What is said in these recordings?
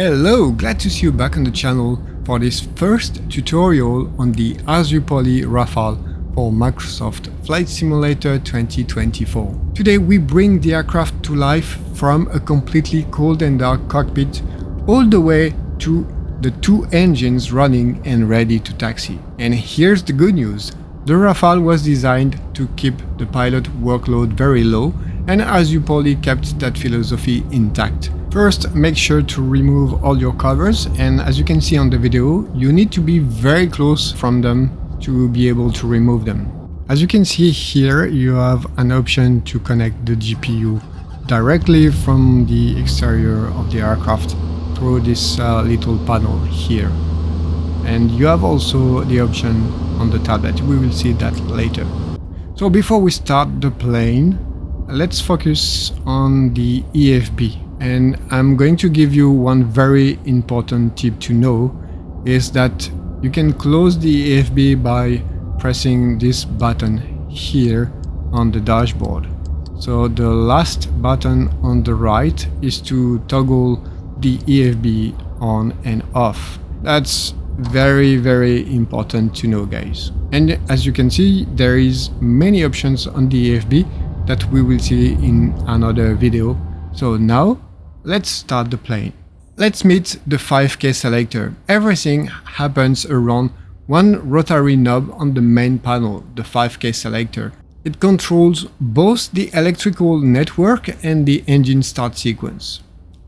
Hello, glad to see you back on the channel for this first tutorial on the AzurPoly Rafale for Microsoft Flight Simulator 2024. Today we bring the aircraft to life from a completely cold and dark cockpit all the way to the two engines running and ready to taxi. And here's the good news. The Rafale was designed to keep the pilot workload very low, and AzurPoly kept that philosophy intact. First, make sure to remove all your covers, and as you can see on the video, you need to be very close from them to be able to remove them. As you can see here, you have an option to connect the GPU directly from the exterior of the aircraft through this little panel here. And you have also the option on the tablet. We will see that later. So before we start the plane, let's focus on the EFB. And I'm going to give you one very important tip to know, is that you can close the EFB by pressing this button here on the dashboard. So the last button on the right is to toggle the EFB on and off. That's very important to know, guys. And as you can see, there is many options on the EFB that we will see in another video. So now let's start the plane. Let's meet the 5K selector. Everything happens around one rotary knob on the main panel, the 5K selector. It controls both the electrical network and the engine start sequence.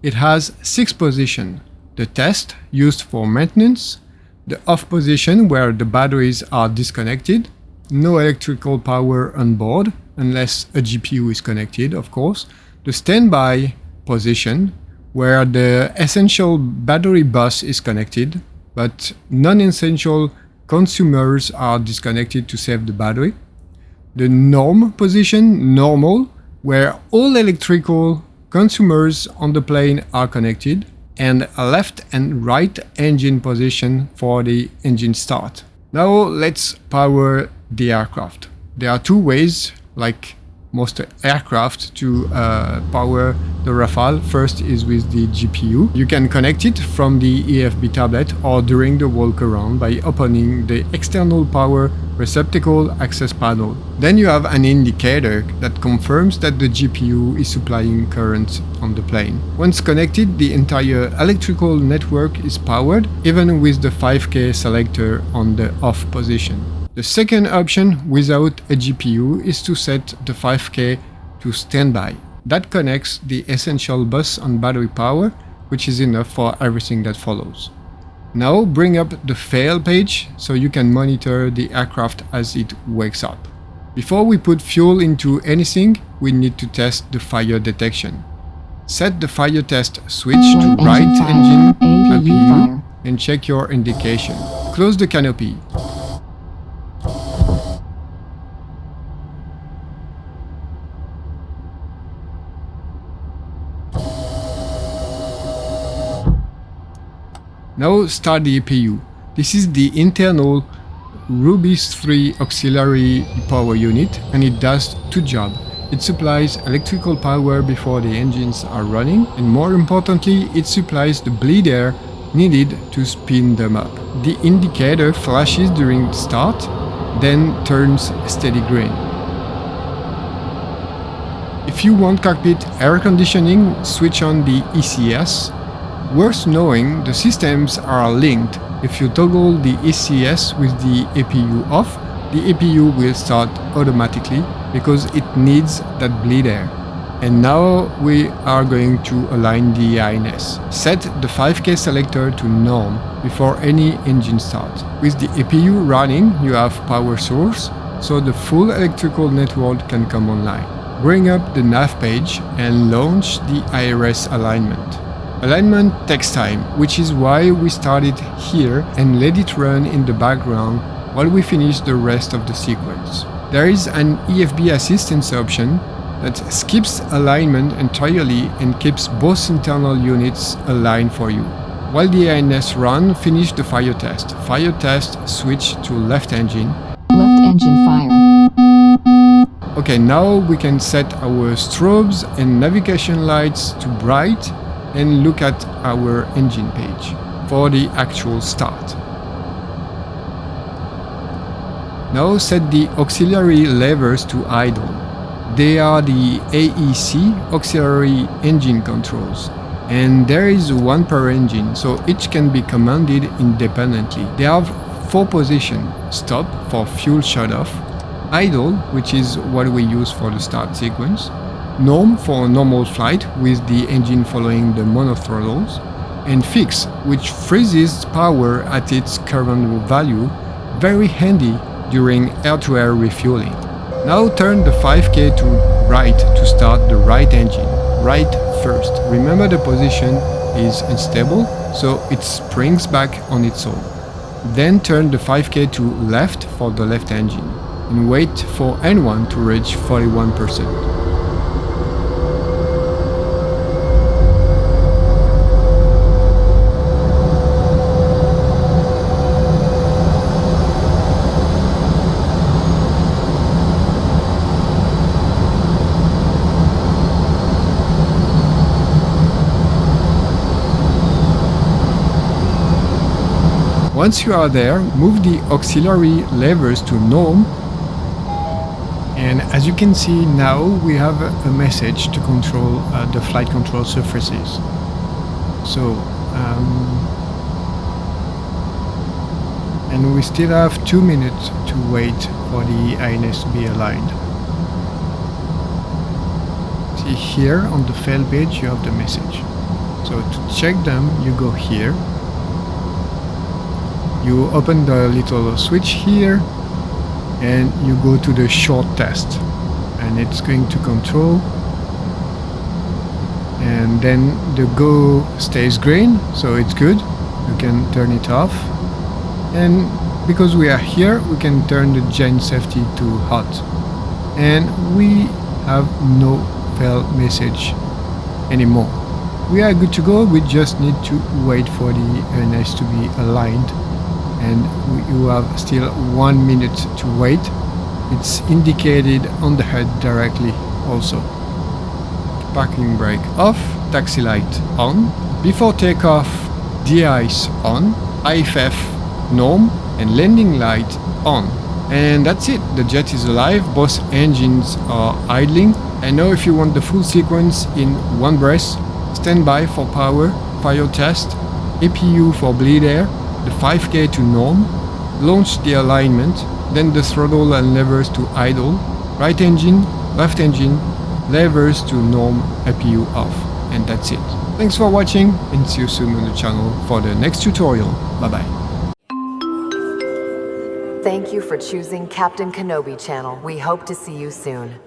It has 6 positions: the test, used for maintenance; the off position, where the batteries are disconnected; no electrical power on board, unless a GPU is connected, of course; the standby position, where the essential battery bus is connected, but non-essential consumers are disconnected to save the battery; the norm position, normal, where all electrical consumers on the plane are connected; and a left and right engine position for the engine start. Now let's power the aircraft. There are 2 ways, like most aircraft, to power the Rafale. First is with the GPU. You can connect it from the EFB tablet or during the walk around by opening the external power receptacle access panel. Then you have an indicator that confirms that the GPU is supplying current on the plane. Once connected, the entire electrical network is powered, even with the 5K selector on the off position. The second option without a GPU is to set the 5K to standby. That connects the essential bus on battery power, which is enough for everything that follows. Now bring up the fail page so you can monitor the aircraft as it wakes up. Before we put fuel into anything, we need to test the fire detection. Set the fire test switch to right engine APU and check your indication. Close the canopy. Now start the APU. This is the internal Rubis 3 auxiliary power unit, and it does 2 jobs. It supplies electrical power before the engines are running, and more importantly, it supplies the bleed air needed to spin them up. The indicator flashes during start, then turns steady green. If you want cockpit air conditioning, switch on the ECS. Worth knowing, the systems are linked. If you toggle the ECS with the APU off, the APU will start automatically because it needs that bleed air. And now we are going to align the INS. Set the 5K selector to norm before any engine start. With the APU running, you have power source, so the full electrical network can come online. Bring up the nav page and launch the IRS alignment. Alignment takes time, which is why we started here and let it run in the background while we finish the rest of the sequence. There is an EFB assistance option that skips alignment entirely and keeps both internal units aligned for you. While the INS run, finish the fire test. Fire test, switch to left engine. Left engine fire. Okay, now we can set our strobes and navigation lights to bright and look at our engine page for the actual start. Now set the auxiliary levers to idle. They are the AEC, auxiliary engine controls, and there is one per engine, so each can be commanded independently. They have 4 positions: stop for fuel shut-off, idle, which is what we use for the start sequence, norm for normal flight with the engine following the monothrottles, and fix, which freezes power at its current value, very handy during air-to-air refueling. Now turn the 5K to right to start the right engine. Right first. Remember the position is unstable, so it springs back on its own. Then turn the 5K to left for the left engine and wait for N1 to reach 41%. Once you are there, move the auxiliary levers to norm, and as you can see now we have a message to control the flight control surfaces. So and we still have 2 minutes to wait for the INS to be aligned. See here on the fail page you have the message. So to check them you go here. You open the little switch here and you go to the short test, and it's going to control, and then the go stays green, so it's good. You can turn it off, and because we are here we can turn the gen safety to hot, and we have no fail message anymore. We are good to go. We just need to wait for the INS to be aligned, and you have still 1 minute to wait. It's indicated on the HUD directly also. Parking brake off, taxi light on. Before takeoff, de-ice on, IFF norm, and landing light on. And that's it, the jet is alive, both engines are idling. And now if you want the full sequence in one breath, stand by for power, fire test, APU for bleed air, the 5K to norm, launch the alignment, then the throttle and levers to idle, right engine, left engine, levers to norm, APU off. And that's it. Thanks for watching, and see you soon on the channel for the next tutorial. Bye bye. Thank you for choosing CaptainKenobi channel. We hope to see you soon.